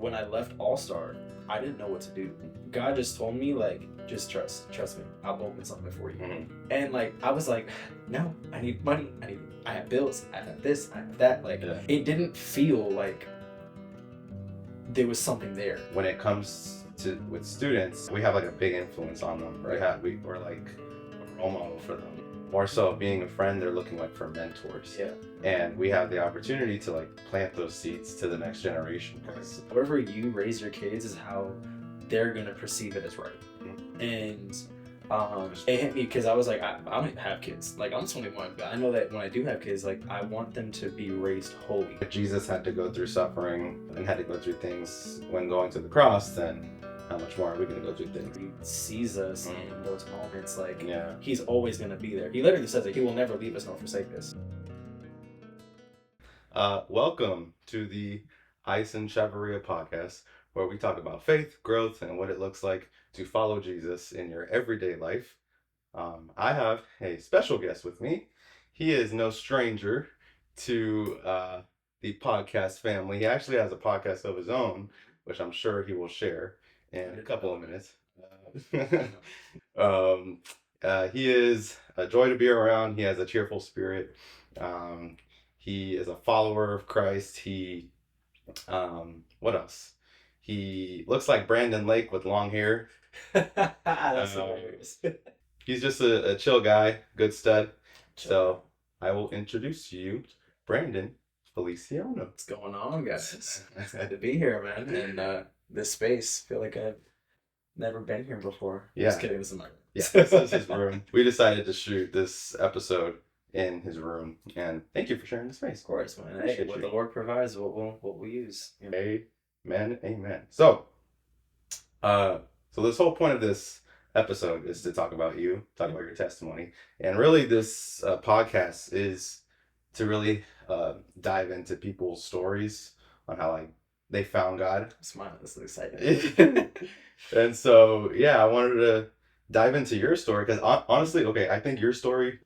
when I left All-Star, I didn't know what to do. God just told me, like, just trust me, I'll open something for you. Mm-hmm. And like, I was like, no, I need money. I have bills. I have this. I have that. Like, It didn't feel like there was something there. When it comes to with students, we have like a big influence on them. Right. We're like a role model for them. More so being a friend, they're looking like for mentors. Yeah. And we have the opportunity to like plant those seeds to the next generation. However you raise your kids is how they're gonna perceive it as right. Mm-hmm. And it hit me because I was like, I don't even have kids. Like, I'm 21, but I know that when I do have kids, like, I want them to be raised holy. If Jesus had to go through suffering and had to go through things when going to the cross, then how much more are we going to go through things? He sees us in those moments. Like, yeah. He's always going to be there. He literally says that He will never leave us nor forsake us. Welcome to the Issan Chavarria Podcast, where we talk about faith, growth, and what it looks like to follow Jesus in your everyday life. I have a special guest with me. He is no stranger to the podcast family. He actually has a podcast of his own, which I'm sure he will share in a couple of minutes. He is a joy to be around. He has a cheerful spirit. He is a follower of Christ. He, what else? He looks like Brandyn Lake with long hair. That's hilarious. He's just a chill guy, good stud. So I will introduce you, Brandyn Feliciano. What's going on, guys? It's good to be here, man. And this space, I feel like I've never been here before. Yeah. Just kidding, this is my room. Yeah, this is his room. We decided to shoot this episode in his room, and thank you for sharing the space. Of course, man. Hey, what the Lord provides, what we'll use. You know? Amen, amen. So this whole point of this episode is to talk about you, talk about your testimony, and really this podcast is to really dive into people's stories on how like they found God. I'm smiling. This is exciting. And so I wanted to dive into your story because honestly, I think your story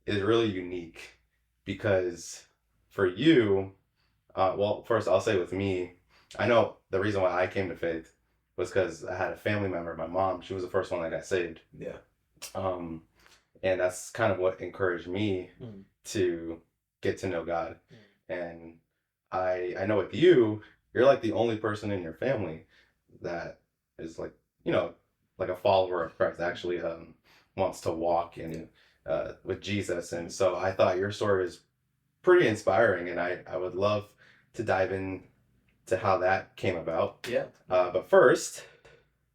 is really unique because for you, well, first I'll say with me, I know the reason why I came to faith was because I had a family member, my mom, she was the first one that got saved. Yeah. And that's kind of what encouraged me to get to know God. And I know with you, you're like the only person in your family that is like, like a follower of Christ, actually wants to walk in with Jesus. And so I thought your story was pretty inspiring, and I would love to dive in to how that came about. Yeah. But first,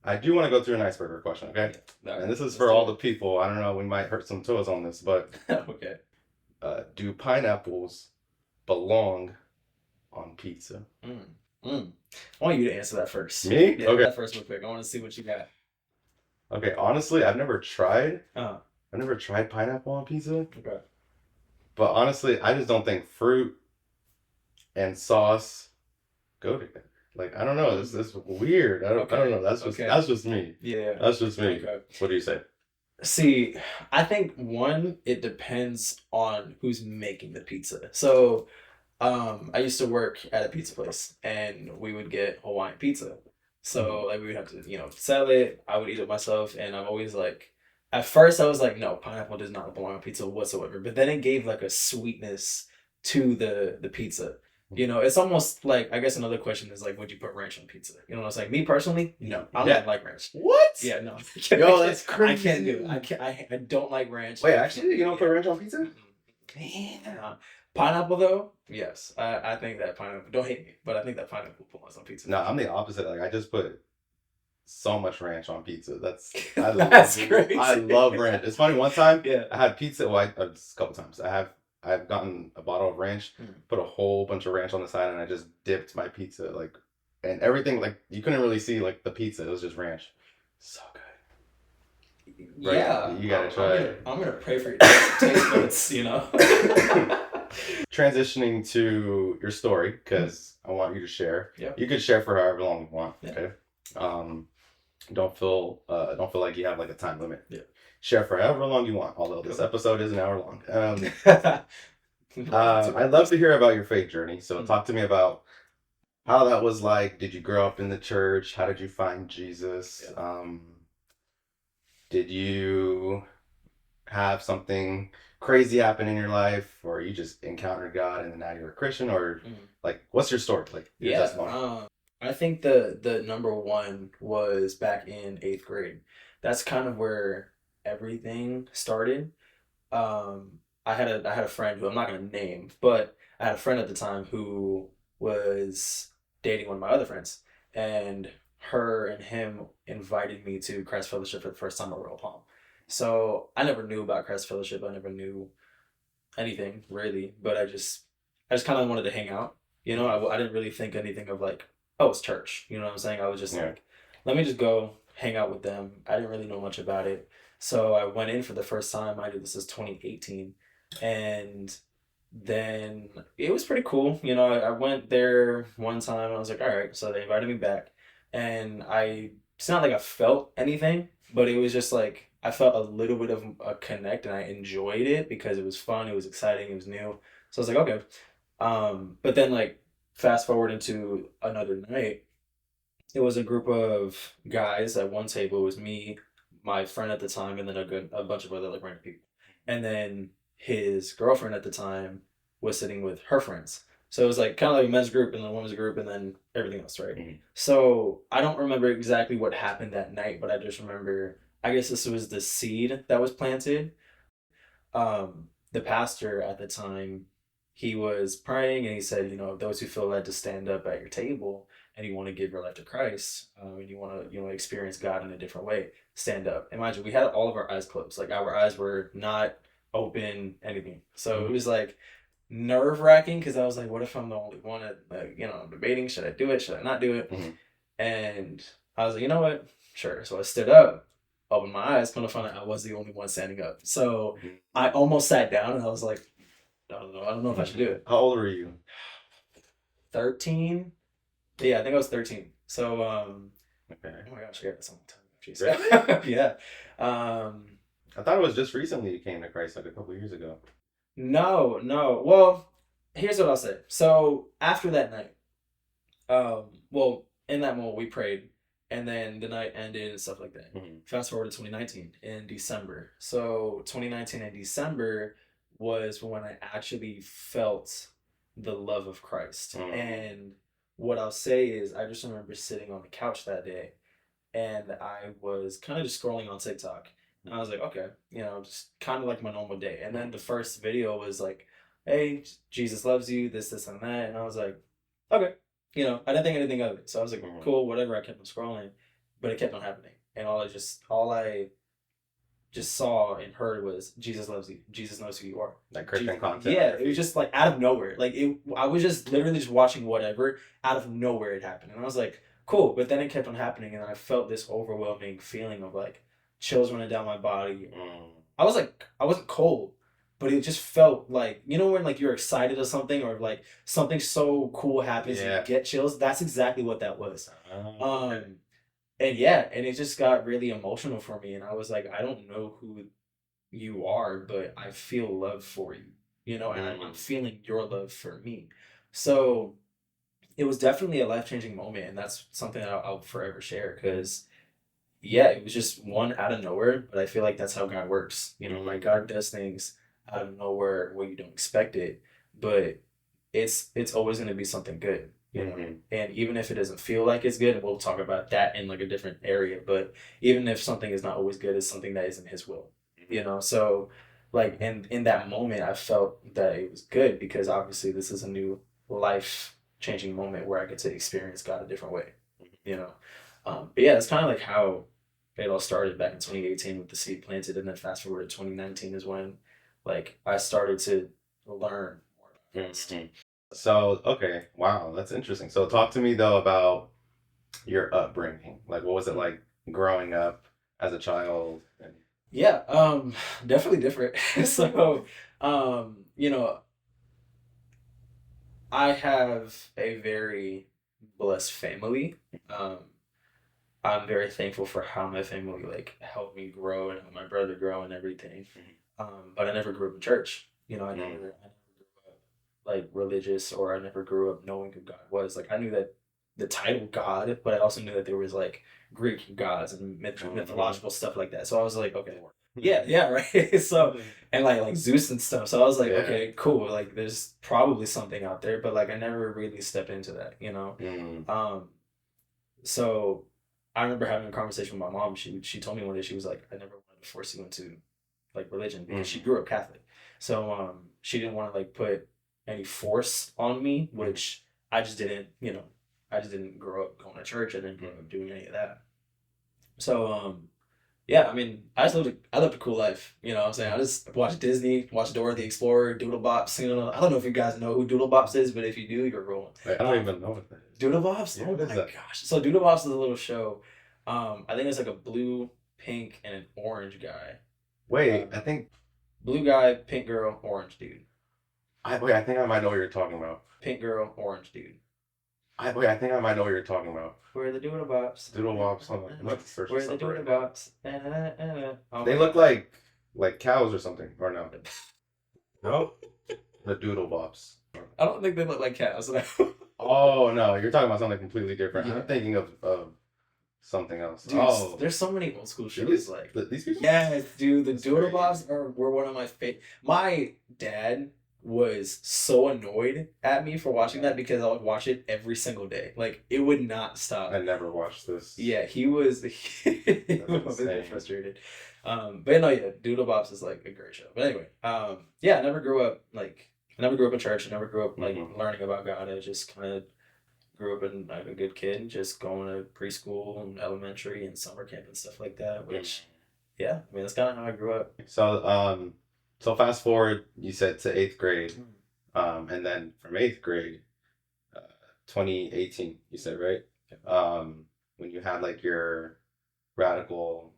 I do want to go through an icebreaker question, okay? Yeah. Right. And this is for all the people. I don't know, we might hurt some toes on this, but okay. Do pineapples belong on pizza? I want you to answer that first. Me? Yeah, okay. That first real quick. I want to see what you got. Okay, honestly, I've never tried. Uh-huh. I've never tried pineapple on pizza. Okay. But honestly, I just don't think fruit and sauce go together. Like, I don't know. This is weird. I don't know. That's just me. Yeah. That's just me. Okay. What do you say? See, I think it depends on who's making the pizza. So, I used to work at a pizza place, and we would get Hawaiian pizza. So like we would have to, sell it. I would eat it myself, and I'm always like, at first I was like, no, pineapple does not belong on pizza whatsoever. But then it gave like a sweetness to the pizza. It's almost like, I guess another question is like, would you put ranch on pizza? It's like, me personally, no, I don't like ranch. What? Yeah, no. Yo, that's crazy. I can't do it. I don't like ranch. Wait, actually, you don't put ranch on pizza? Man. Pineapple though, yes. I think that pineapple, don't hate me, but I think that pineapple belongs on pizza. No, I'm the opposite. Like, I just put so much ranch on pizza. That's crazy. I love ranch. It's funny, one time Yeah. I had pizza, a couple times. I've gotten a bottle of ranch, put a whole bunch of ranch on the side, and I just dipped my pizza, like, and everything, like, you couldn't really see, like, the pizza. It was just ranch. So good. Right? Yeah. You gotta try it. I'm gonna pray for your taste buds, Transitioning to your story, because I want you to share. Yeah. You could share for however long you want. Yeah. Okay. Don't feel like you have like a time limit. Yeah. Share for however long you want. Although this episode is an hour long. I'd love to hear about your faith journey. So talk to me about how that was like. Did you grow up in the church? How did you find Jesus? Yeah. Did you have something crazy happen in your life, or you just encountered God and then now you're a Christian, or like, what's your story? Like your testimony? I think the number one was back in eighth grade. That's kind of where everything started. I had a friend who I'm not gonna name, but I had a friend at the time who was dating one of my other friends, and her and him invited me to Christ Fellowship for the first time at Royal Palm. So I never knew about Christ Fellowship. I never knew anything really, but I just kind of wanted to hang out. I didn't really think anything of like, oh, it's church. You know what I'm saying? I was just Yeah. like, let me just go hang out with them. I didn't really know much about it. So I went in for the first time. I did this is 2018. And then it was pretty cool. I went there one time and I was like, all right. So they invited me back. And it's not like I felt anything, but it was just like I felt a little bit of a connect and I enjoyed it because it was fun, it was exciting, it was new. So I was like, okay. But then like fast forward into another night, it was a group of guys at one table. It was me, my friend at the time, and then a bunch of other like random people. And then his girlfriend at the time was sitting with her friends. So it was like kind of like a men's group and then a women's group and then everything else, right? Mhm. So I don't remember exactly what happened that night, but I just remember I guess this was the seed that was planted. The pastor at the time, he was praying and he said, those who feel led to stand up at your table and you want to give your life to Christ, and you want to, experience God in a different way, stand up. Imagine we had all of our eyes closed, like our eyes were not open, anything. So it was like nerve wracking because I was like, what if I'm the only one at, like, I'm debating, should I do it? Should I not do it? Mhm. And I was like, you know what? Sure. So I stood up, opened my eyes, kind of found out I was the only one standing up. So I almost sat down and I was like, I don't know. I don't know if I should do it. How old were you? 13? Yeah, I think I was 13. So, Okay. oh my gosh, yeah, that's a long time. Jeez. Really? Yeah. Um, I thought it was just recently you came to Christ, like a couple years ago. no, no. Well, here's what I'll say. So after that night, well, in that moment we prayed, and then the night ended and stuff like that. Fast forward to 2019 in December. So 2019 in December was when I actually felt the love of Christ. And what I'll say is, I just remember sitting on the couch that day, and I was kind of just scrolling on TikTok. And I was like, okay, just kind of like my normal day. And then the first video was like, hey, Jesus loves you, this, and that. And I was like, okay. I didn't think anything of it. So I was like, cool, whatever. I kept on scrolling, but it kept on happening. And all I just saw and heard was Jesus loves you. Jesus knows who you are. Like Christian content. Yeah, it was just like out of nowhere. Like I was just literally just watching whatever. Out of nowhere it happened, and I was like, cool. But then it kept on happening, and I felt this overwhelming feeling of like chills running down my body. I wasn't cold, but it just felt like, when like you're excited or something, or like something so cool happens and you get chills. That's exactly what that was. Okay. And yeah, and it just got really emotional for me, and I was like, I don't know who you are, but I feel love for you, and I'm feeling your love for me. So it was definitely a life-changing moment, and that's something that I'll forever share because, yeah, it was just one out of nowhere, but I feel like that's how God works. Like God does things out of nowhere where you don't expect it, but it's always going to be something good. And even if it doesn't feel like it's good, and we'll talk about that in like a different area, but even if something is not always good, it's something that isn't his will. So like in that moment I felt that it was good because obviously this is a new life changing moment where I get to experience God a different way. you know but yeah, that's kind of like how it all started back in 2018 with the seed planted, and then fast forward to 2019 is when like I started to learn more about Christ. So, okay, wow, that's interesting. So talk to me though about your upbringing. Like, what was it like growing up as a child? Yeah, definitely different. So, I have a very blessed family. Um, I'm very thankful for how my family like helped me grow and helped my brother grow and everything. But I never grew up in church. I never grew up like religious, or I never grew up knowing who God was. Like I knew that the title God, but I also knew that there was like Greek gods and mythological stuff like that. So I was like, okay, yeah, right. So and like Zeus and stuff. So I was like, okay, cool. Like there's probably something out there, but like I never really stepped into that, you know. So I remember having a conversation with my mom. She told me one day, she was like, I never wanted to force you into like religion because she grew up Catholic. So she didn't want to like put any force on me, which I just didn't, you know, I just didn't grow up going to church. I didn't grow up doing any of that. So yeah, I mean, I lived a cool life. You know what I'm saying? I just watched Disney, watched Dora the Explorer, Doodle Bops. You know, I don't know if you guys know who Doodle Bops is, but if you do, you're rolling. Wait, I don't even know what that is. Doodle Bops? Yeah, Oh what is my that? gosh. So Doodle Bops is a little show. I think it's like a blue, pink, and an orange guy. Wait, I think blue guy, pink girl, orange dude. I think I might know what you're talking about. Pink girl, orange dude. I think I might know what you're talking about. Where are the Doodle Bops? Doodle Bops. Hold on. Let's search Where are the Doodle Bops? They look like cows or something, or no? No? The Doodle Bops. I don't think they look like cows. Oh no, you're talking about something completely different. Yeah. I'm thinking of something else. Dude, there's so many old school shows like these people. Yes, dude, the Doodle Bops were one of my favorite. My dad was so annoyed at me for watching that because I would watch it every single day. Like it would not stop. I never watched this. Yeah, he was frustrated. But no, yeah, Doodle Bops is like a great show. But anyway, yeah, I never grew up in church. I never grew up like learning about God. I just kind of grew up in like a good kid, just going to preschool and elementary and summer camp and stuff like that. Which, yeah, I mean that's kind of how I grew up. So fast forward, you said to 8th grade, and then from 8th grade, 2018, you said, right? When you had like your radical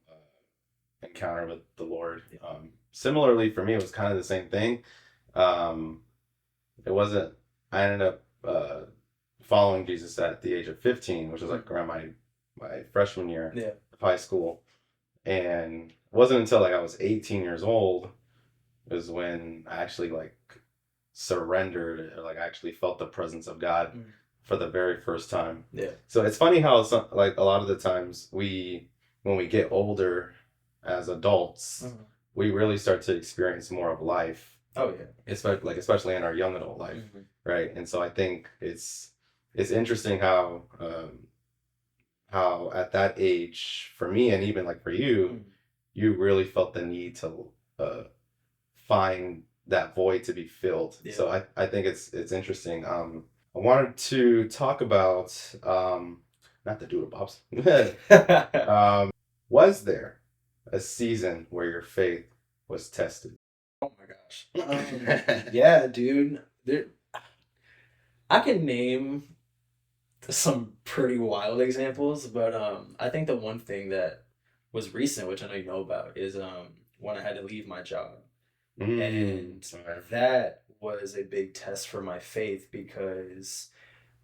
encounter with the Lord. Similarly for me, it was kind of the same thing. It wasn't. I ended up following Jesus at the age of 15, which was like around my freshman year of high school, and it wasn't until like I was 18 years old is when I actually like surrendered, or like actually felt the presence of God for the very first time. Yeah. So it's funny how like a lot of the times when we get older as adults, we really start to experience more of life. Oh yeah. Especially in our young adult life, right? And so I think it's interesting how at that age for me, and even like for you, you really felt the need to find that void to be filled. Yeah. So I think it's interesting. I wanted to talk about not the Doodle Bops. Was there a season where your faith was tested? Oh my gosh. Yeah, dude. I can name some pretty wild examples, but I think the one thing that was recent, which I know you know about, is when I had to leave my job. And that was a big test for my faith because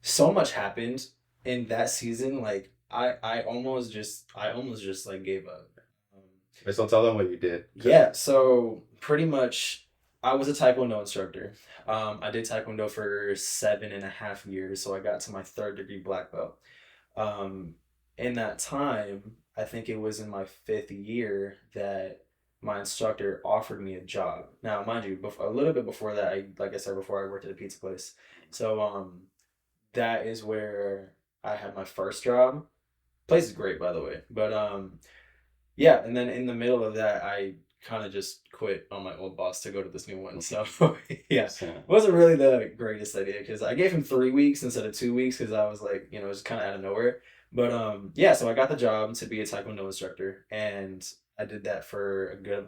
so much happened in that season. Like I almost just like gave up. So tell them what you did. Yeah, so pretty much I was a Taekwondo instructor. I did Taekwondo for 7.5 years, so I got to my 3rd degree black belt. In that time, I think it was in my 5th year that my instructor offered me a job. Now, mind you, a little bit before that, like I said before, I worked at a pizza place. So that is where I had my first job. Place is great, by the way. But yeah, and then in the middle of that, I kind of just quit on my old boss to go to this new one. So yeah, it wasn't really the greatest idea because I gave him 3 weeks instead of 2 weeks because I was like, you know, just kind of out of nowhere. But yeah, so I got the job to be a Taekwondo instructor, and I did that for a good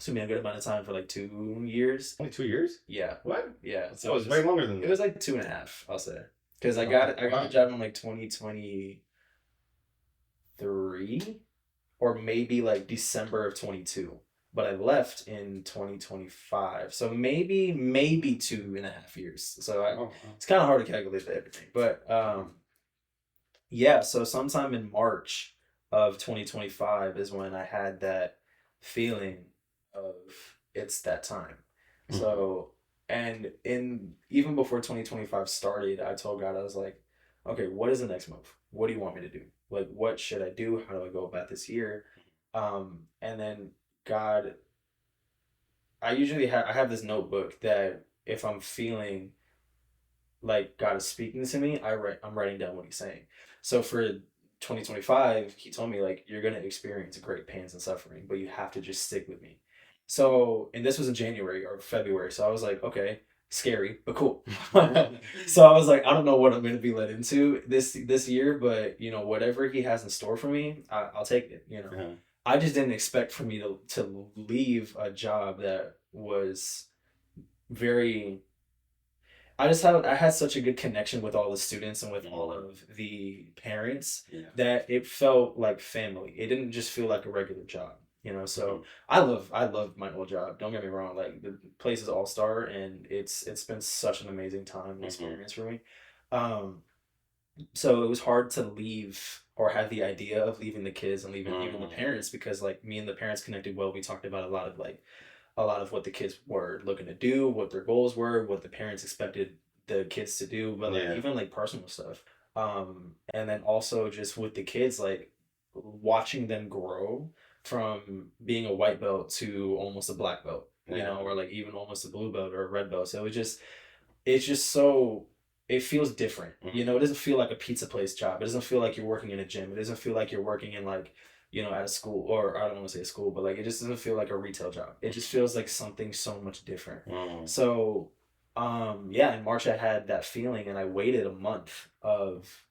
amount of time, for like 2 years. Only 2 years? Yeah. What? Yeah. So it was way longer than that. It was like 2.5, I'll say, because I got the job in like 2023, or maybe like December of 22. But I left in 2025, so maybe 2.5 years. So it's kind of hard to calculate everything, but yeah. So sometime in March of 2025 is when I had that feeling of it's that time. So, and even before 2025 started, I told God, I was like, okay, what is the next move? What do you want me to do? Like, what should I do? How do I go about this year? And then God, I have this notebook that if I'm feeling like God is speaking to me, I'm writing down what he's saying. So for 2025, he told me like you're gonna experience great pains and suffering, but you have to just stick with me. So and this was in January or February, so I was like, okay, scary but cool. So I was like, I don't know what I'm gonna be led into this year, but you know whatever he has in store for me, I'll take it. You know, I just didn't expect for me to leave a job that was very I had such a good connection with all the students and with all of the parents that it felt like family. It didn't just feel like a regular job, you know. So I love my old job. Don't get me wrong, like the place is all star and it's been such an amazing time and experience for me. Um, so it was hard to leave or have the idea of leaving the kids and leaving even the parents because like me and the parents connected well. We talked about a lot of what the kids were looking to do, what their goals were, what the parents expected the kids to do, but like even like personal stuff. And then also just with the kids, like watching them grow from being a white belt to almost a black belt, you know, or like even almost a blue belt or a red belt. So it's just so it feels different. You know, it doesn't feel like a pizza place job. It doesn't feel like you're working in a gym. It doesn't feel like you're working in like you know, at a school, or I don't want to say a school, but like it just doesn't feel like a retail job. It just feels like something so much different. So, yeah, in March I had that feeling, and I waited a month of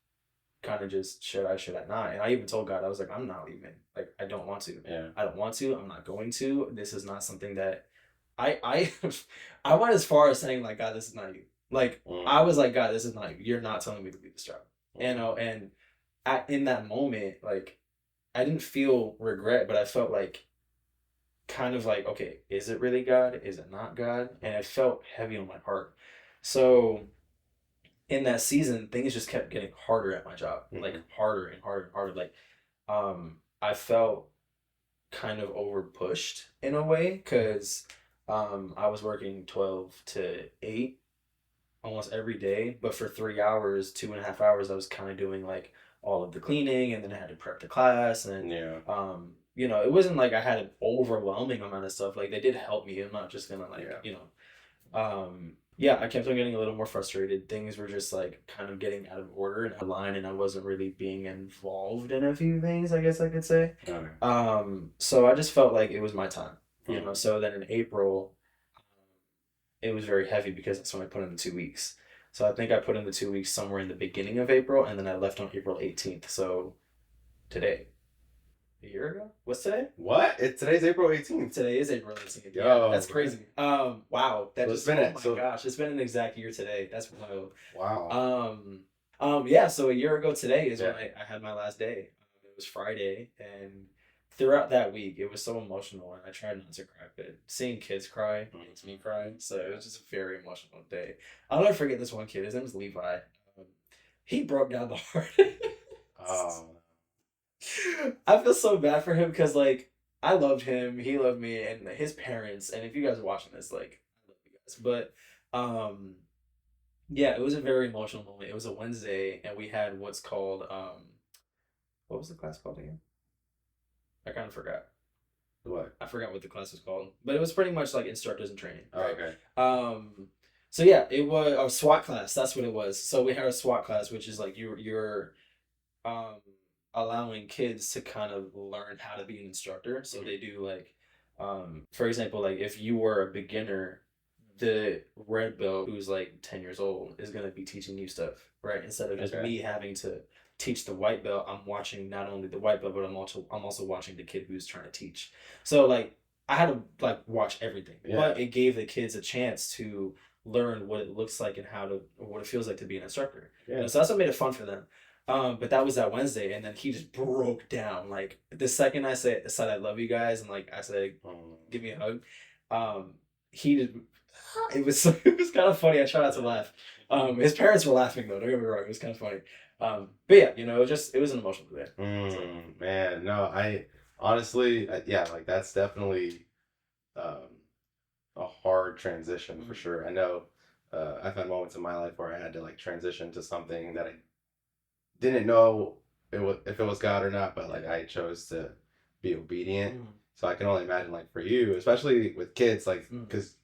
kind of just should I not? And I even told God I was like, I'm not leaving. Like I don't want to. Yeah. I don't want to. I'm not going to. This is not something that I I went as far as saying like God, this is not you. Like I was like God, this is not you. You're not telling me to leave this job. You know, and in that moment, like I didn't feel regret, but I felt like kind of like, okay, is it really God? Is it not God? And it felt heavy on my heart. So in that season, things just kept getting harder at my job, like harder and harder and harder. Like, I felt kind of over pushed in a way because I was working 12 to 8 almost every day, but for 3 hours, 2.5 hours, I was kind of doing like all of the cleaning, and then I had to prep the class, and you know, it wasn't like I had an overwhelming amount of stuff. Like they did help me. I'm not just gonna like you know, yeah, I kept on getting a little more frustrated. Things were just like kind of getting out of order and out of line, and I wasn't really being involved in a few things, I guess I could say. So I just felt like it was my time, you know. So then in April, it was very heavy because that's when I put in the 2 weeks. So I think I put in the 2 weeks somewhere in the beginning of April, and then I left on April 18th. So today, a year ago? What's today? What? Today's April 18th. Today is April 18th. Yo, yeah, that's crazy. Wow, that so just oh my gosh, it's been an exact year today. That's wild. Wow. Yeah. So a year ago today is when I had my last day. It was Friday, and throughout that week, it was so emotional, and I tried not to cry, but seeing kids cry makes me cry. So it was just a very emotional day. I'll never forget this one kid. His name was Levi. He broke down the heart. Oh. I feel so bad for him because like I loved him, he loved me, and his parents. And if you guys are watching this, like I love you guys. But yeah, it was a very emotional moment. It was a Wednesday, and we had what's called what was the class called again? I kind of forgot. What? I forgot what the class was called, but it was pretty much like instructors in training. Right? Okay. So yeah, it was a SWAT class. That's what it was. So we had a SWAT class, which is like you're um allowing kids to kind of learn how to be an instructor. So they do like for example, like if you were a beginner, the red belt who's like 10 years old is going to be teaching you stuff, right? Instead of just me having to teach the white belt, I'm watching not only the white belt, but I'm also watching the kid who's trying to teach. So like I had to like watch everything, but it gave the kids a chance to learn what it looks like and how to or what it feels like to be an instructor. You know, so that's what made it fun for them. But that was that Wednesday, and then he just broke down. Like the second I said I love you guys, and like I said, give me a hug. He did. It was kind of funny. I tried not to laugh. His parents were laughing though. Don't get me wrong. It was kind of funny. But yeah, you know, it was an emotional day. Man, no, I honestly, yeah, like that's definitely a hard transition for sure. I know I've had moments in my life where I had to like transition to something that I didn't know if it was God or not, but like I chose to be obedient. So I can only imagine like for you, especially with kids, like because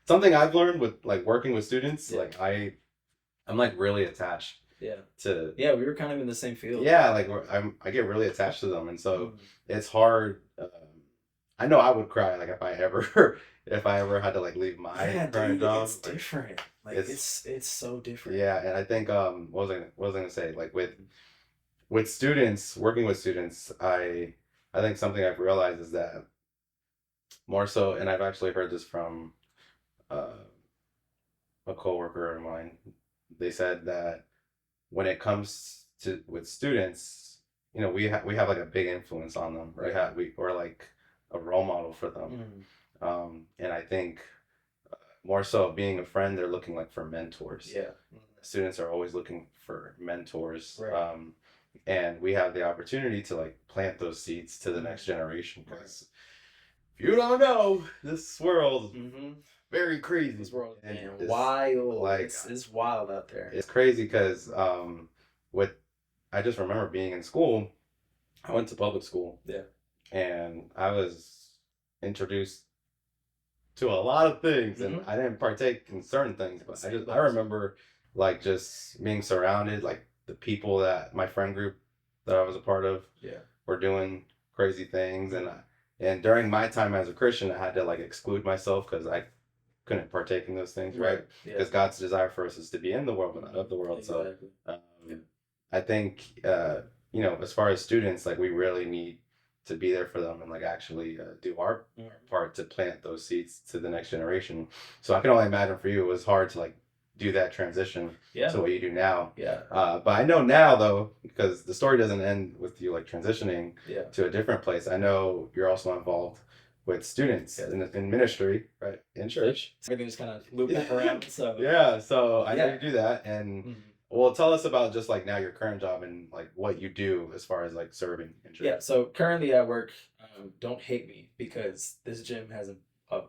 something I've learned with like working with students, like I'm like really attached. To we were kind of in the same field. Yeah, like I get really attached to them, and so it's hard. I know I would cry like if I ever if I ever had to like leave my current job. It's different. Like it's so different. Yeah, and I think what was I gonna say, like with students, working with students, I think something I've realized is that more so, and I've actually heard this from uh, a coworker of mine. They said that when it comes to with students, we have like a big influence on them. Right. We're like a role model for them. And I think more so being a friend, they're looking like for mentors. Yeah. Students are always looking for mentors. Right. And we have the opportunity to like plant those seeds to the next generation. Because if you don't know, this world very crazy. This world and wild. Like it's wild out there. It's crazy because with I just remember being in school. I went to public school. Yeah. And I was introduced to a lot of things, and I didn't partake in certain things, but I remember like just being surrounded, like the people that my friend group that I was a part of were doing crazy things, and during my time as a Christian, I had to like exclude myself because I couldn't partake in those things, right? Because God's desire for us is to be in the world but not of the world. Exactly. So I think as far as students, like we really need to be there for them and like actually do our part to plant those seeds to the next generation. So I can only imagine for you it was hard to like do that transition to what you do now. Yeah. But I know now though, because the story doesn't end with you like transitioning to a different place. I know you're also involved with students in ministry, right? In church. Everything's kind of looping around. So so I know you do that, and well, tell us about just like now your current job and like what you do as far as like serving in church. Yeah, so currently I work. Don't hate me because this gym has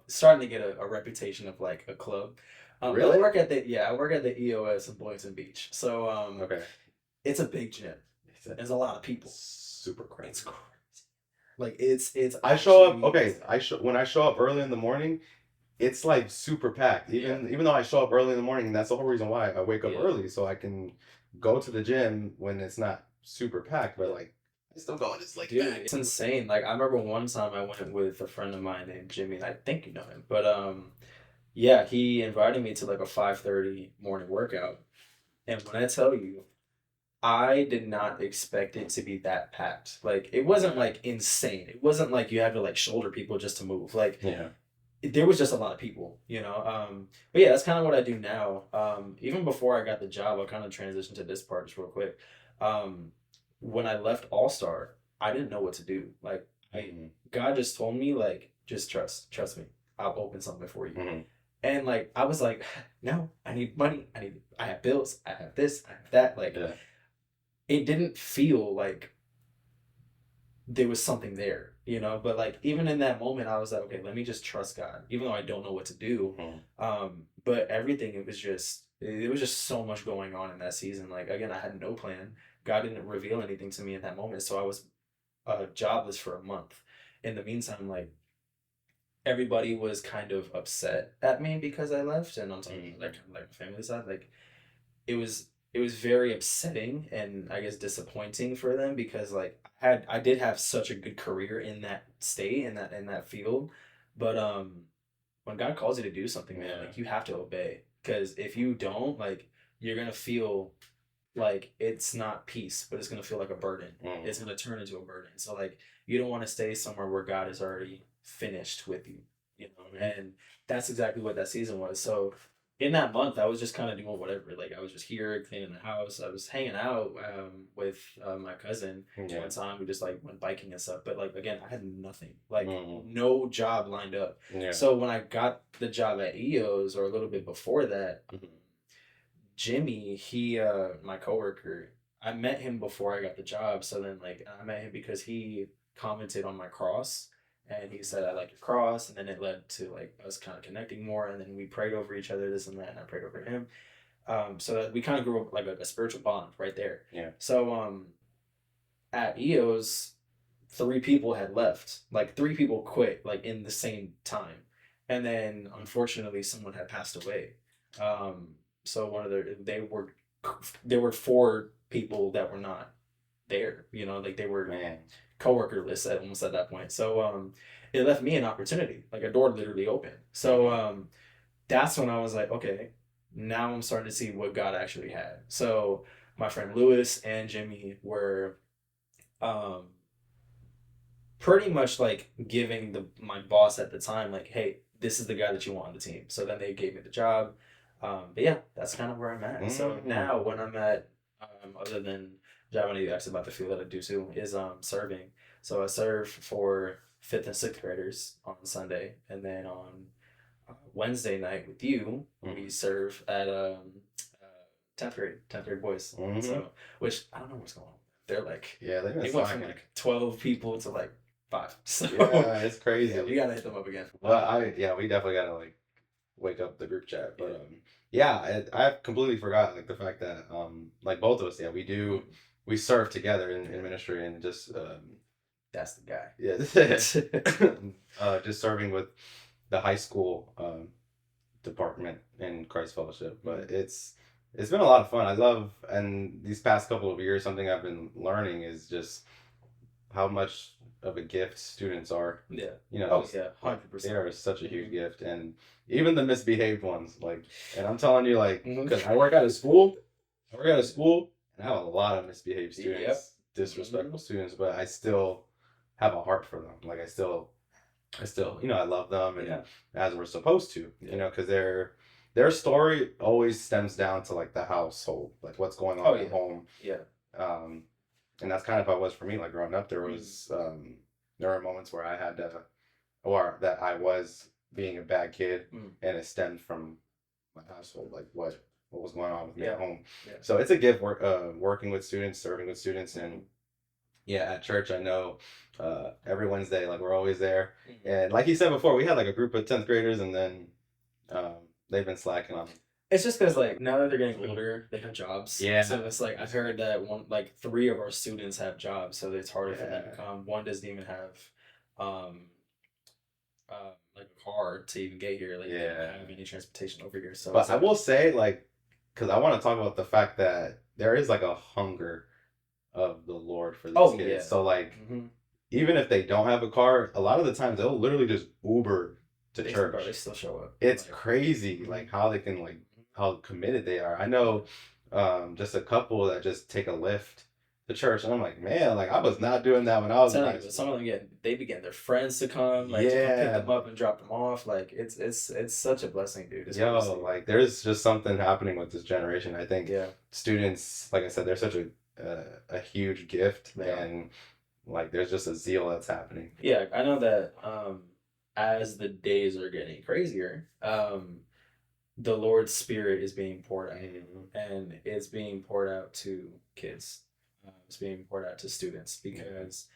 starting to get a reputation of like a club. Really? I work at the EOS in Boynton Beach. So okay, it's a big gym. There's a lot of people. Super crazy. It's crazy. Like it's. I show up. Okay, when I show up early in the morning. It's like super packed. Even though I show up early in the morning, that's the whole reason why I wake up early, so I can go to the gym when it's not super packed. But like, I still go and it's like, dude, it's insane. Like I remember one time I went with a friend of mine named Jimmy, and I think you know him. But he invited me to like a 5:30 morning workout, and when I tell you, I did not expect it to be that packed. Like it wasn't like insane. It wasn't like you had to like shoulder people just to move. Like there was just a lot of people, but yeah, that's kind of what I do now. Even before I got the job, I'll kind of transition to this part just real quick. When I left All Star, I didn't know what to do. Like, God just told me, like, just trust me. I'll open something for you. And like, I was like, no, I need money. I have bills. I have this. I have that. Like, it didn't feel like there was something there, but like even in that moment I was like, okay, let me just trust God even though I don't know what to do. But everything, it was just so much going on in that season. Like again, I had no plan. God didn't reveal anything to me at that moment, so I was jobless for a month. In the meantime, like everybody was kind of upset at me because I left, and on top of like kind of like my family side, like it was very upsetting and I guess disappointing for them because like I did have such a good career in that state in that field, but when God calls you to do something, man, like you have to obey, because if you don't, like you're gonna feel like it's not peace, but it's gonna feel like a burden. It's gonna turn into a burden. So like you don't want to stay somewhere where God is already finished with you, and that's exactly what that season was. So in that month, I was just kind of doing whatever. Like I was just here cleaning the house. I was hanging out with my cousin. One time we just like went biking and stuff. But like again, I had nothing, like no job lined up. So when I got the job at EOS, or a little bit before that, Jimmy, he my coworker, I met him before I got the job. So then like I met him because he commented on my cross. And he said, I like your cross. And then it led to like us kind of connecting more. And then we prayed over each other, this and that. And I prayed over him. So that we kind of grew up like a spiritual bond right there. Yeah. So at EOS, 3 people had left. Like 3 people quit like in the same time, and then unfortunately someone had passed away. So one of there were 4 people that were not there. You know, like they were Man. coworker list at almost at that point. So it left me an opportunity, like a door literally opened. So that's when I was like, okay, now I'm starting to see what God actually had. So my friend Lewis and Jimmy were um pretty much like giving my boss at the time like, hey, this is the guy that you want on the team. So then they gave me the job. But yeah, that's kind of where I'm at. So now when I'm at, other than job, I know you asked about the field that I do too, is serving. So I serve for 5th and 6th graders on Sunday, and then on Wednesday night with you, we serve at 10th grade boys. So which I don't know what's going on. They're like, they went from like 12 people to like 5. So yeah, it's crazy. Yeah, we gotta hit them up again. Well, we definitely gotta like wake up the group chat. But I completely forgot like the fact that like both of us, we serve together in ministry and just that's the guy. Yeah. Just serving with the high school department in Christ Fellowship. But it's been a lot of fun. I love, and these past couple of years, something I've been learning is just how much of a gift students are. Yeah. You know, 100%. They are such a huge gift, and even the misbehaved ones. Like, and I'm telling you, like, because I work at a school, and I have a lot of misbehaved students, disrespectful students, but I still have a heart for them. Like, I still, I love them, and as we're supposed to, because their story always stems down to like the household, like what's going on at home. Yeah. And that's kind of how it was for me. Like growing up, there were moments where I had to, or that I was being a bad kid, and it stemmed from my household, like what was going on with me at home. Yeah. So it's a gift working with students, serving with students, and at church I know every Wednesday, like we're always there, and like you said before, we had like a group of 10th graders, and then they've been slacking on. It's just because like now that they're getting older, they have jobs. Yeah. So it's like I've heard that 3 of our students have jobs, so it's harder for them to come. One doesn't even have like a car to even get here. Like they don't have any transportation over here. So but I will say like, because I want to talk about the fact that there is like a hunger of the Lord for these kids. Yeah. So like even if they don't have a car, a lot of the times they'll literally just Uber to church. They still show up. It's crazy like how they can like how committed they are. I know just a couple that just take a lift to church, and I'm like, man, like I was not doing that when I was in high school. Some of them they get their friends to come, like to come pick them up and drop them off. Like it's such a blessing, dude. Like there's just something happening with this generation. I think students, like I said, they're such a huge gift, and like there's just a zeal that's happening. Yeah, I know that as the days are getting crazier, the Lord's Spirit is being poured out, and it's being poured out to kids. It's being poured out to students because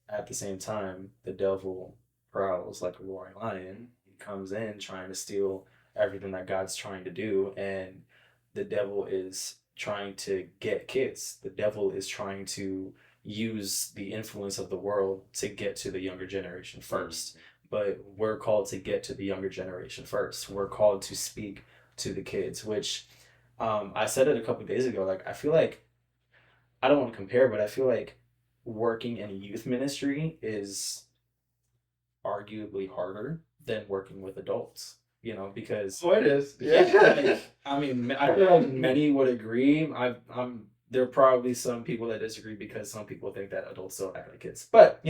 at the same time, the devil prowls like a roaring lion. He comes in trying to steal everything that God's trying to do, and the devil is trying to get kids. The devil is trying to use the influence of the world to get to the younger generation first. But we're called to get to the younger generation first. We're called to speak to the kids, which I said it a couple of days ago. Like, I feel like, I don't want to compare, but I feel like working in youth ministry is arguably harder than working with adults, because... Oh, it is. I mean, I feel like many would agree. There are probably some people that disagree because some people think that adults still act like kids. But,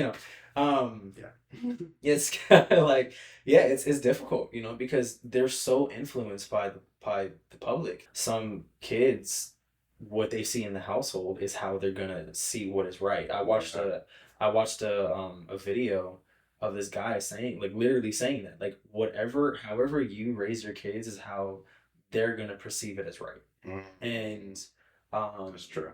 it's kind of like, it's difficult, because they're so influenced by the public. Some kids, what they see in the household is how they're going to see what is right. I watched a video of this guy saying, like, literally saying that, like, however you raise your kids is how they're going to perceive it as right. And that's true.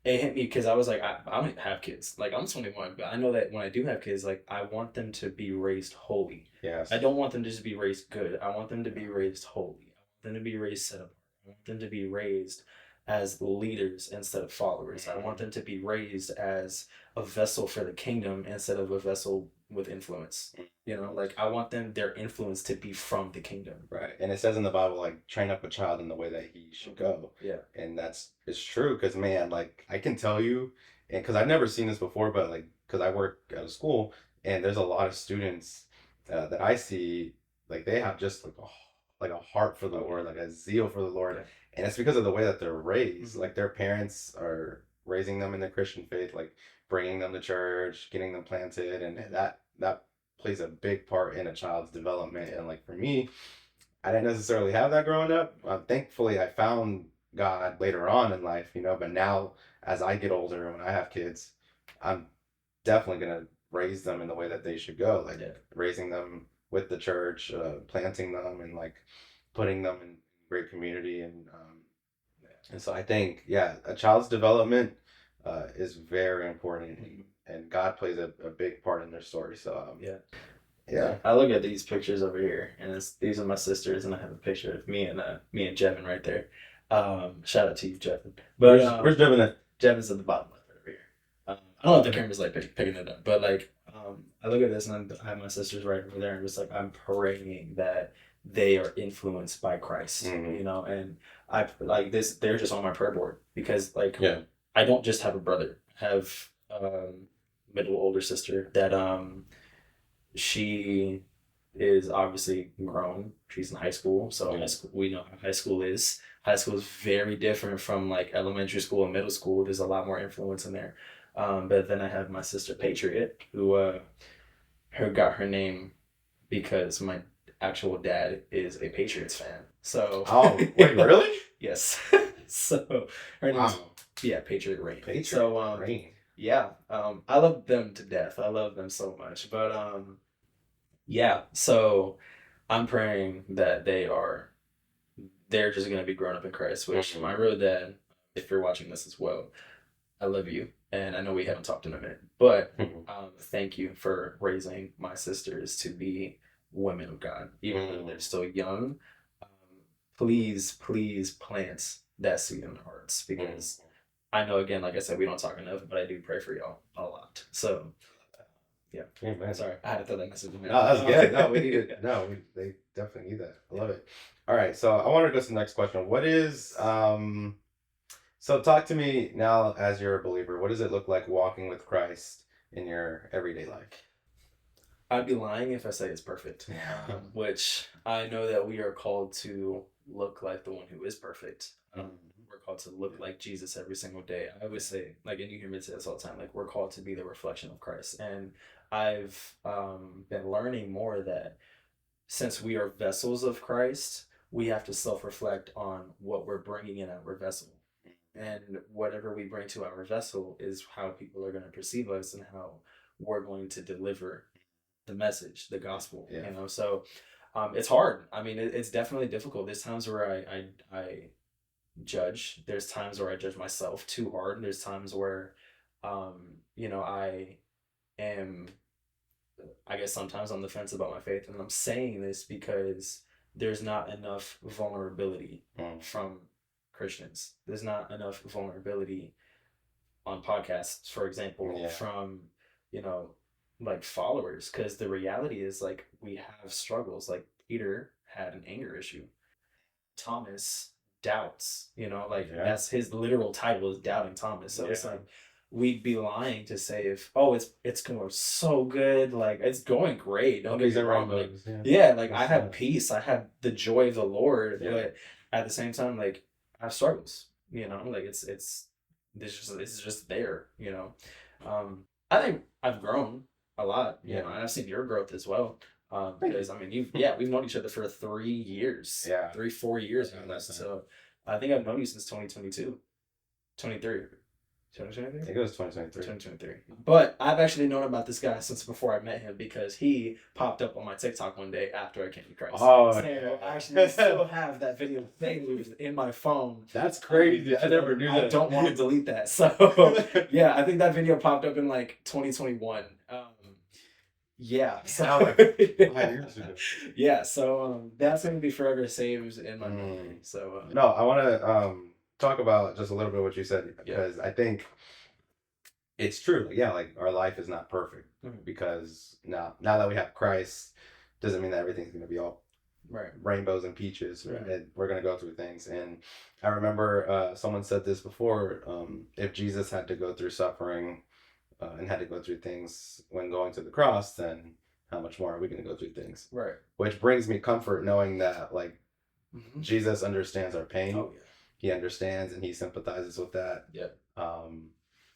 It hit me because I was like, I don't have kids. Like, I'm 21, but I know that when I do have kids, like, I want them to be raised holy. Yes. I don't want them to just be raised good. I want them to be raised holy. I want them to be raised set apart. I I want them to be raised as leaders instead of followers. I want them to be raised as a vessel for the kingdom instead of a vessel with influence. Like I want their influence to be from the kingdom. Right. And it says in the Bible, like, train up a child in the way that he should go. Yeah. And it's true because, man, like, I can tell you, and because I've never seen this before, but like, because I work at a school and there's a lot of students that I see, like, they have just like a heart for the Lord, like a zeal for the Lord. Yeah. And it's because of the way that they're raised. Like, their parents are raising them in the Christian faith, like bringing them to church, getting them planted, and that plays a big part in a child's development. And like for me, I didn't necessarily have that growing up. Thankfully, I found God later on in life, but now as I get older, when I have kids, I'm definitely going to raise them in the way that they should go, like raising them with the church, planting them, and like putting them in great community. And so I think, a child's development is very important, and God plays a big part in their story. So yeah. I look at these pictures over here, and these are my sisters, and I have a picture of me and Jevin right there. Shout out to you, Jevin. But where's Jevin at? Jevin's at the bottom left over here. I don't know if the camera's like picking it up, but like I look at this and I have my sisters right over there, and just like I'm praying that they are influenced by Christ, and I like this. They're just on my prayer board because like I don't just have a brother. I have middle older sister that she is obviously grown. She's in high school, so high school, we know how high school is. High school is very different from like elementary school and middle school. There's a lot more influence in there. But then I have my sister Patriot, who got her name because my actual dad is a Patriots fan. So wait, really? Yes. So her name's Patriot Rain. Patriot Rain. Yeah. I love them to death. I love them so much. But so I'm praying that they're just gonna be grown up in Christ, which my real dad, if you're watching this as well, I love you. And I know we haven't talked in a minute, but thank you for raising my sisters to be women of God, even though they're still young. Please plant that seed in their hearts, because I know, again, like I said, we don't talk enough, but I do pray for y'all a lot. So, sorry, I had to throw that message in there. No, that's good. No, we need it. No, they definitely need that. I love it. All right, so I want to go to the next question. What is So talk to me now as you're a believer. What does it look like walking with Christ in your everyday life? I'd be lying if I say it's perfect. Which I know that we are called to look like the one who is perfect. We're called to look like Jesus every single day. I always say, like, and you hear me say this all the time, like, we're called to be the reflection of Christ. And I've been learning more that since we are vessels of Christ, we have to self-reflect on what we're bringing in our vessel. And whatever we bring to our vessel is how people are going to perceive us and how we're going to deliver the message, the gospel, So it's hard. I mean, it's definitely difficult. There's times where I judge. There's times where I judge myself too hard. There's times where, I am, I guess sometimes on the fence about my faith. And I'm saying this because there's not enough vulnerability from Christians. There's not enough vulnerability on podcasts, for example, from, like followers, because the reality is, like, we have struggles. Like Peter had an anger issue. Thomas doubts, that's his literal title is Doubting Thomas. So it's like we'd be lying to say if it's going so good, like it's going great. Don't get me wrong. Like, I have peace, I have the joy of the Lord, but at the same time, like, I have struggles. Like it's just there. I think I've grown a lot, and I've seen your growth as well. Because I mean, we've known each other for 3 years, 4 years now. So I think I've known you since 2022, 23. 2023? I think it was 2023. 2023. But I've actually known about this guy since before I met him, because he popped up on my TikTok one day after I came to Christ. I actually still have that video saved in my phone. That's crazy. I never knew that. I don't want to delete that. So I think that video popped up in like 2021. Yeah. So like 5 years ago. Yeah. So that's gonna be forever saved in my memory. So no, I want to talk about just a little bit what you said yeah. because I think it's true. Yeah, like our life is not perfect because now that we have Christ, doesn't mean that everything's gonna be all right rainbows and peaches. Right? And we're gonna go through things. And I remember someone said this before. If Jesus had to go through suffering and had to go through things when going to the cross, then how much more are we gonna go through things? Right. Which brings me comfort knowing that like Jesus understands our pain. Oh yeah. He understands and he sympathizes with that. Yeah.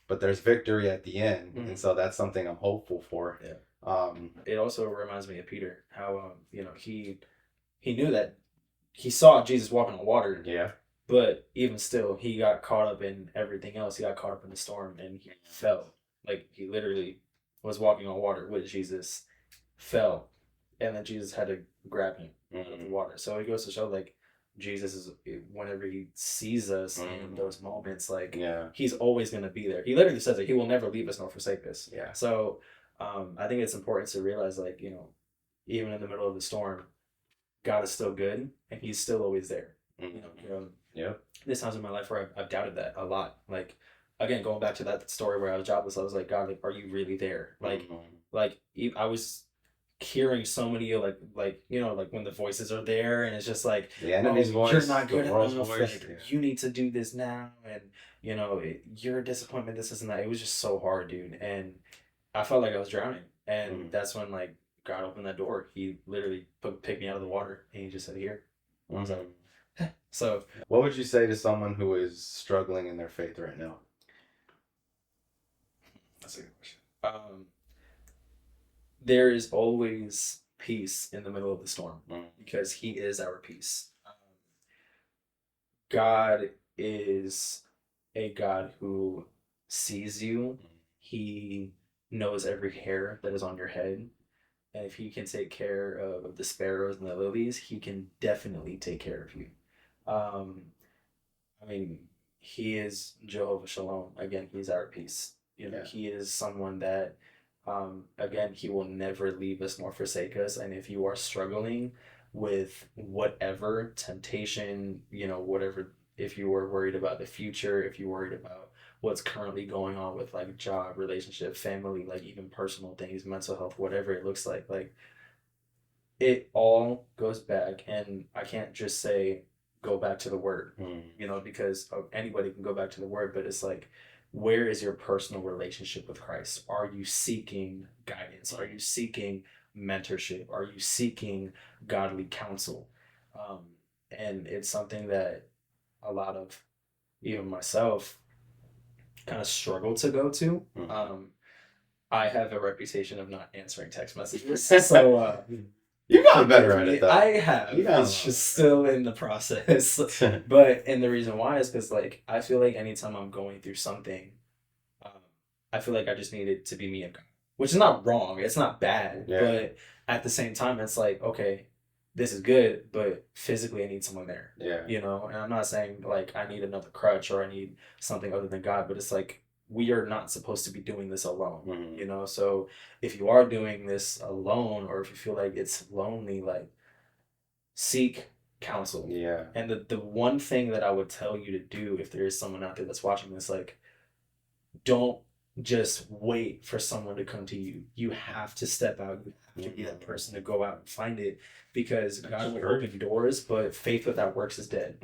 But there's victory at the end, and so that's something I'm hopeful for. Yeah. It also reminds me of Peter, how he knew that he saw Jesus walking on water. Yeah. But even still, he got caught up in everything else. He got caught up in the storm, and he fell. Like he literally was walking on water with Jesus, fell, and then Jesus had to grab him out of the water. So it goes to show like Jesus is, whenever he sees us in those moments, like he's always going to be there. He literally says that he will never leave us nor forsake us. Yeah. So I think it's important to realize, like, even in the middle of the storm, God is still good and he's still always there. There's times in my life where I've doubted that a lot. Like, again, going back to that story where I was jobless, I was like, God, like, are you really there? Like I was hearing so many like when the voices are there and it's just like the enemy's voice, you're not good enough, voice, you need to do this now, and you're a disappointment, this isn't that. It was just so hard, dude, and I felt like I was drowning, and that's when like God opened that door. He literally picked me out of the water and he just said, here. I was like, so what would you say to someone who is struggling in their faith right now? That's a good question. There is always peace in the middle of the storm because he is our peace. God is a God who sees you. He knows every hair that is on your head. And if he can take care of the sparrows and the lilies, he can definitely take care of you. I mean, he is Jehovah Shalom. Again, he's our peace. He is someone that again, he will never leave us nor forsake us. And if you are struggling with whatever temptation, whatever, if you were worried about the future, if you're worried about what's currently going on with like job, relationship, family, like even personal things, mental health, whatever it looks like it all goes back. And I can't just say go back to the word, because anybody can go back to the word, but it's like, where is your personal relationship with Christ? Are you seeking guidance? Are you seeking mentorship? Are you seeking godly counsel? And it's something that a lot of, even myself, kind of struggle to go to. I have a reputation of not answering text messages. So you got better at it though. I have. It's just still in the process. And the reason why is because like I feel like anytime I'm going through something, I feel like I just need it to be me and God, which is not wrong. It's not bad, but at the same time, it's like, okay, this is good, but physically I need someone there. And I'm not saying like I need another crutch or I need something other than God, but it's like we are not supposed to be doing this alone. So if you are doing this alone, or if you feel like it's lonely, like seek counsel. And the one thing that I would tell you to do, if there is someone out there that's watching this, like, don't just wait for someone to come to you. You have to step out. You have to be that person to go out and find it, because God will open doors, but faith without works is dead.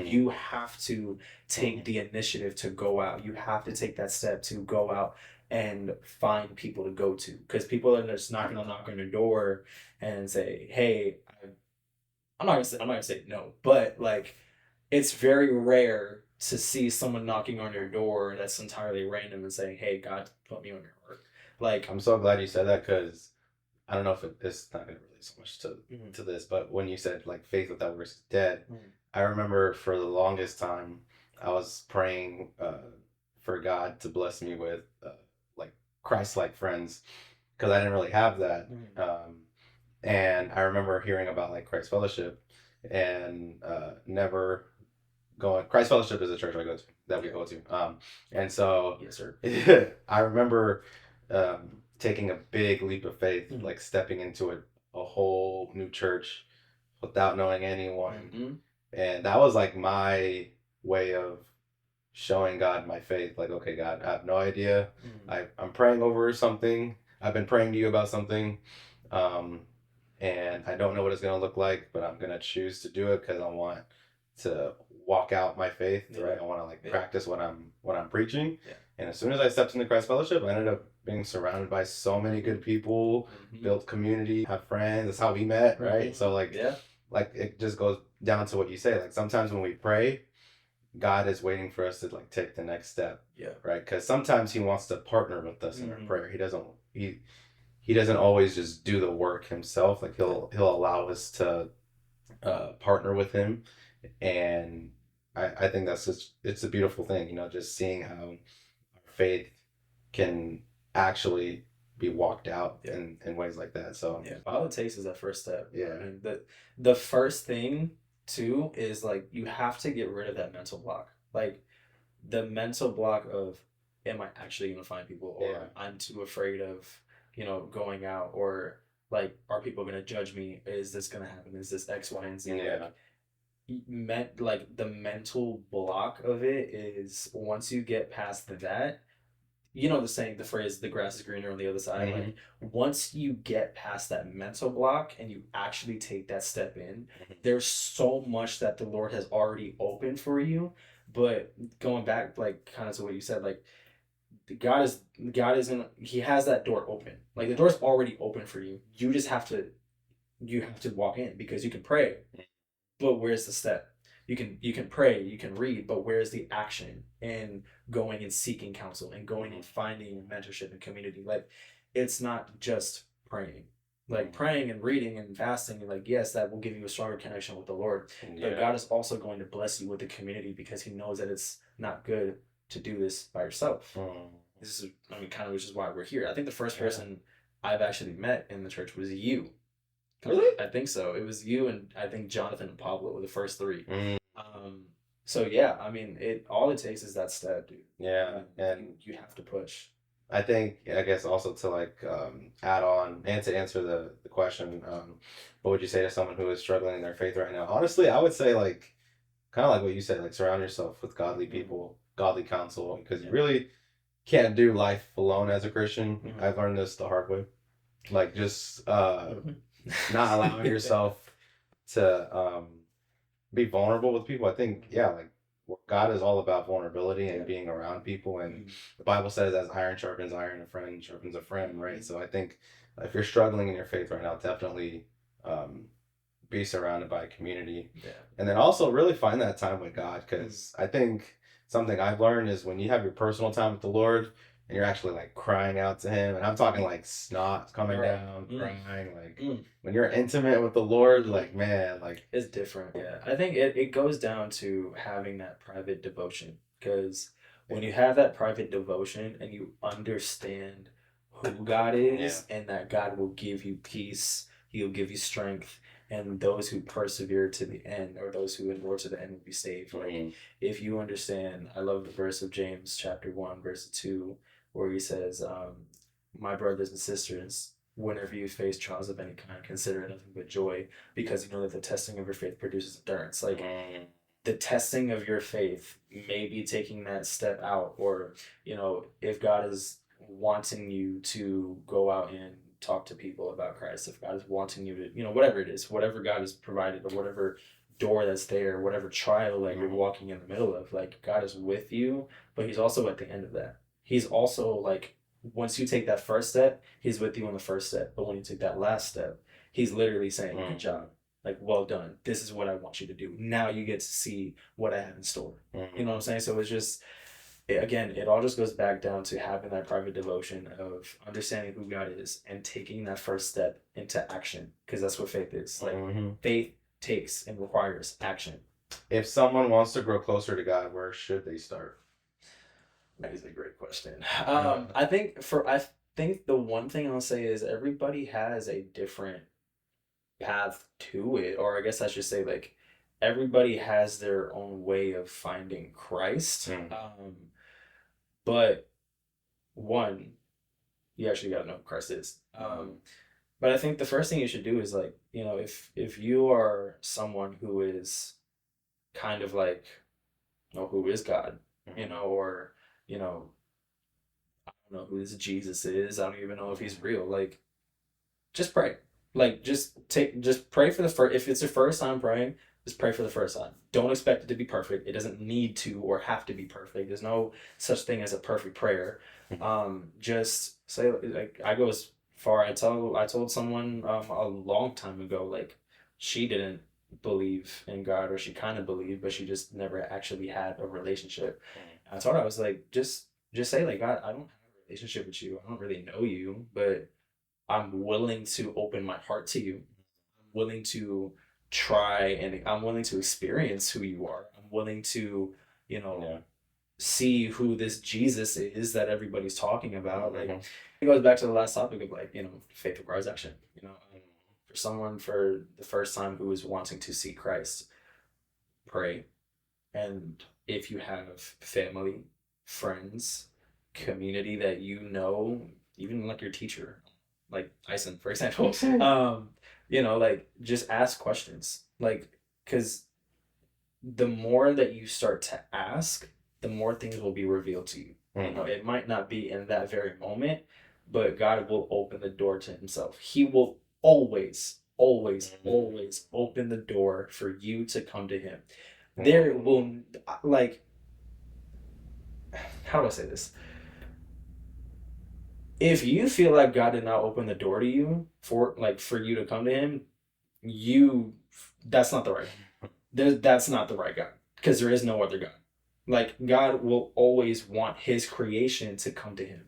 You have to take the initiative to go out. You have to take that step to go out and find people to go to, because people are just not going to knock on your door and say, hey, I'm not gonna say no, but like, it's very rare to see someone knocking on your door that's entirely random and saying, hey, God put me on your heart. Like, I'm so glad you said that, because I don't know if it's not going to relate so much to this, but when you said like faith without works is dead, I remember for the longest time I was praying for God to bless me with like Christ-like friends, because I didn't really have that. And I remember hearing about like Christ Fellowship and never going. Christ Fellowship is a church we go to. And so yes, sir. I remember taking a big leap of faith, like stepping into a whole new church without knowing anyone. And that was like my way of showing God my faith. Like, okay, God, I have no idea. I'm praying over something. I've been praying to you about something. And I don't know what it's going to look like, but I'm going to choose to do it because I want to walk out my faith, right? I want to like practice what I'm preaching. And as soon as I stepped into Christ Fellowship, I ended up being surrounded by so many good people, built community, have friends. That's how we met, right? So like it just goes down to what you say. Like sometimes when we pray, God is waiting for us to like take the next step. Right? Because sometimes he wants to partner with us in our prayer. He doesn't always just do the work himself. Like he'll allow us to partner with him. And I think it's a beautiful thing, just seeing how our faith can actually be walked out in ways like that. So all it takes is that first step. Yeah. I mean, the first thing too is like you have to get rid of that mental block. Like the mental block of, am I actually gonna find people, or I'm too afraid of, going out, or like, are people gonna judge me? Is this gonna happen? Is this X, Y, and Z? Like the mental block of it is, once you get past that, the phrase, the grass is greener on the other side. Like once you get past that mental block and you actually take that step in, there's so much that the Lord has already opened for you. But going back, like kind of to what you said, like God isn't, he has that door open. Like the door's already open for you. You just have to walk in, because you can pray, but where's the step? You can pray, you can read, but where's the action in going and seeking counsel and going and finding mentorship and community? Like it's not just praying. Like praying and reading and fasting, and like, yes, that will give you a stronger connection with the Lord. But God is also going to bless you with the community, because he knows that it's not good to do this by yourself. This is, kind of, which is why we're here. I think the first person I've actually met in the church was you. Really? I think so. It was you, and I think Jonathan and Pablo were the first three. So yeah, all it takes is that step, dude. Yeah, and you have to push. I guess also to like add on and to answer the question, what would you say to someone who is struggling in their faith right now? Honestly, I would say like kind of like what you said, like surround yourself with godly people, godly counsel, because you really can't do life alone as a Christian. I've learned this the hard way. Like just not allowing yourself to be vulnerable with people. I think like God is all about vulnerability and being around people, and the Bible says, as iron sharpens iron, a friend sharpens a friend, right? So I think if you're struggling in your faith right now, definitely be surrounded by a community, and then also really find that time with God, because I think something I've learned is when you have your personal time with the Lord and you're actually like crying out to him, and I'm talking like snot coming down, crying, like when you're intimate with the Lord, like, man, like it's different. I think it goes down to having that private devotion, because when you have that private devotion and you understand who God is, and that God will give you peace, he'll give you strength, and those who persevere to the end, or those who endure to the end, will be saved. Like if you understand, I love the verse of James chapter 1 verse 2, where he says, my brothers and sisters, whenever you face trials of any kind, consider it nothing but joy, because you know that the testing of your faith produces endurance. Like the testing of your faith may be taking that step out, or if God is wanting you to go out and talk to people about Christ, if God is wanting you to, whatever it is, whatever God has provided, or whatever door that's there, whatever trial that you're walking in the middle of, like God is with you, but he's also at the end of that. He's also like, once you take that first step, he's with you on the first step. But when you take that last step, he's literally saying, good job. Like, well done. This is what I want you to do. Now you get to see what I have in store. You know what I'm saying? So it's just, again, it all just goes back down to having that private devotion of understanding who God is and taking that first step into action. Because that's what faith is. Like, faith takes and requires action. If someone wants to grow closer to God, where should they start? That is a great question. I think the one thing I'll say is everybody has a different path to it, or I guess I should say, like, everybody has their own way of finding Christ. But one, you actually got to know who Christ is. But I think the first thing you should do is like, if you are someone who is kind of like, who is God, or, I don't know who this Jesus is. I don't even know if he's real. Like, just pray. Like, just pray for the first, if it's your first time praying, just pray for the first time. Don't expect it to be perfect. It doesn't need to or have to be perfect. There's no such thing as a perfect prayer. Just say, like, I go as far, I told someone a long time ago, like, she didn't believe in God, or she kind of believed, but she just never actually had a relationship. I told her, I was like, just say, like, God, I don't have a relationship with you. I don't really know you, but I'm willing to open my heart to you. I'm willing to try, and I'm willing to experience who you are. I'm willing to, you know, Yeah. see who this Jesus is that everybody's talking about. Like, it goes back to the last topic of, like, faith requires action. For someone for the first time who is wanting to see Christ, pray. And if you have family, friends, community that even like your teacher, like Issan, for example, like, just ask questions. Like, because the more that you start to ask, the more things will be revealed to you. It might not be in that very moment, but God will open the door to himself. He will always, always, always open the door for you to come to him. There will, like, how do I say this? If you feel like God did not open the door to you for you to come to him, that's not the right. That's not the right God, because there is no other God. Like, God will always want his creation to come to him.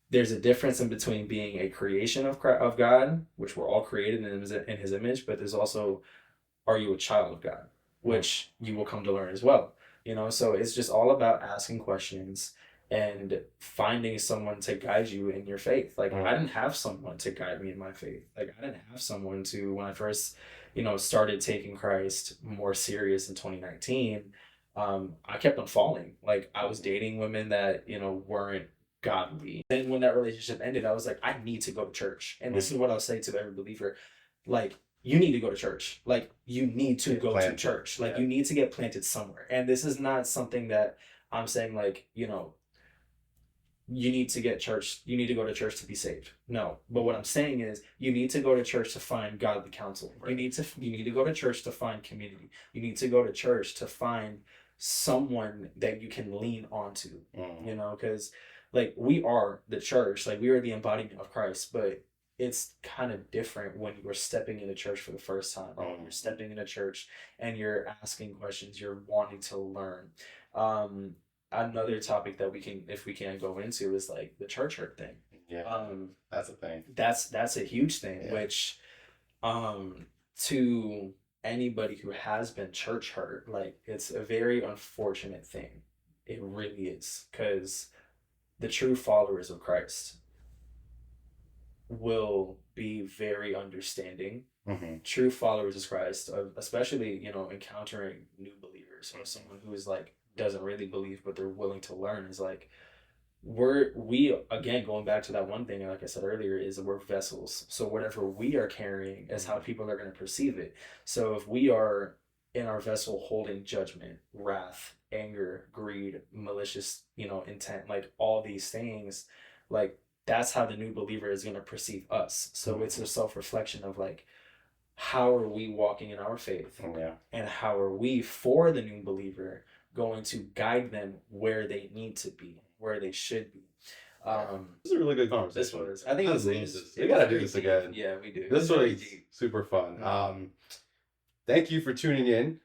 There's a difference in between being a creation of God, which we're all created in his image, but there's also, are you a child of God, which you will come to learn as well. So it's just all about asking questions and finding someone to guide you in your faith. Like, I didn't have someone to guide me in my faith. Like, I didn't have someone to, when I first, started taking Christ more serious in 2019, I kept on falling. Like, I was dating women that, weren't godly. And when that relationship ended, I was like, I need to go to church. And this is what I'll say to every believer. Like, you need to go to church. Like, you need to go to church. Like, you need to get planted somewhere. And this is not something that I'm saying, like, you need to get church. You need to go to church to be saved. No. But what I'm saying is, you need to go to church to find godly counsel. Right. You need to go to church to find community. You need to go to church to find someone that you can lean onto. Because, like, we are the church. Like, we are the embodiment of Christ, but it's kind of different when you're stepping into church for the first time, or when you're stepping into church and you're asking questions, you're wanting to learn. Another topic that if we can go into, is like the church hurt thing. Yeah, that's a thing. That's a huge thing, which, to anybody who has been church hurt, like, it's a very unfortunate thing. It really is, because the true followers of Christ will be very understanding. True followers of Christ, especially, encountering new believers, or someone who is like, doesn't really believe, but they're willing to learn, is like, we again, going back to that one thing, like I said earlier, is we're vessels. So whatever we are carrying is how people are going to perceive it. So if we are in our vessel holding judgment, wrath, anger, greed, malicious, intent, like all these things, like, that's how the new believer is going to perceive us. So it's a self-reflection of, like, how are we walking in our faith? And how are we, for the new believer, going to guide them where they need to be, where they should be? This is a really good conversation. I think we gotta do this again. Yeah, we do. This was super fun. Thank you for tuning in.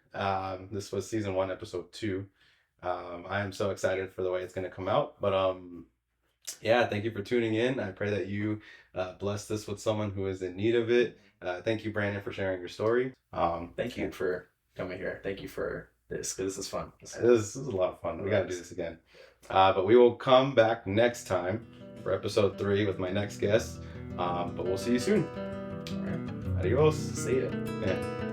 This was season 1, episode 2. I am so excited for the way it's gonna come out. But thank you for tuning in. I pray that you bless this with someone who is in need of it. Thank you, Brandon, for sharing your story. Thank you for coming here. Thank you for this, because this is fun. This is a lot of fun. We got to do this again. But we will come back next time for episode 3 with my next guest. But we'll see you soon. All right. Adios. See ya. Yeah.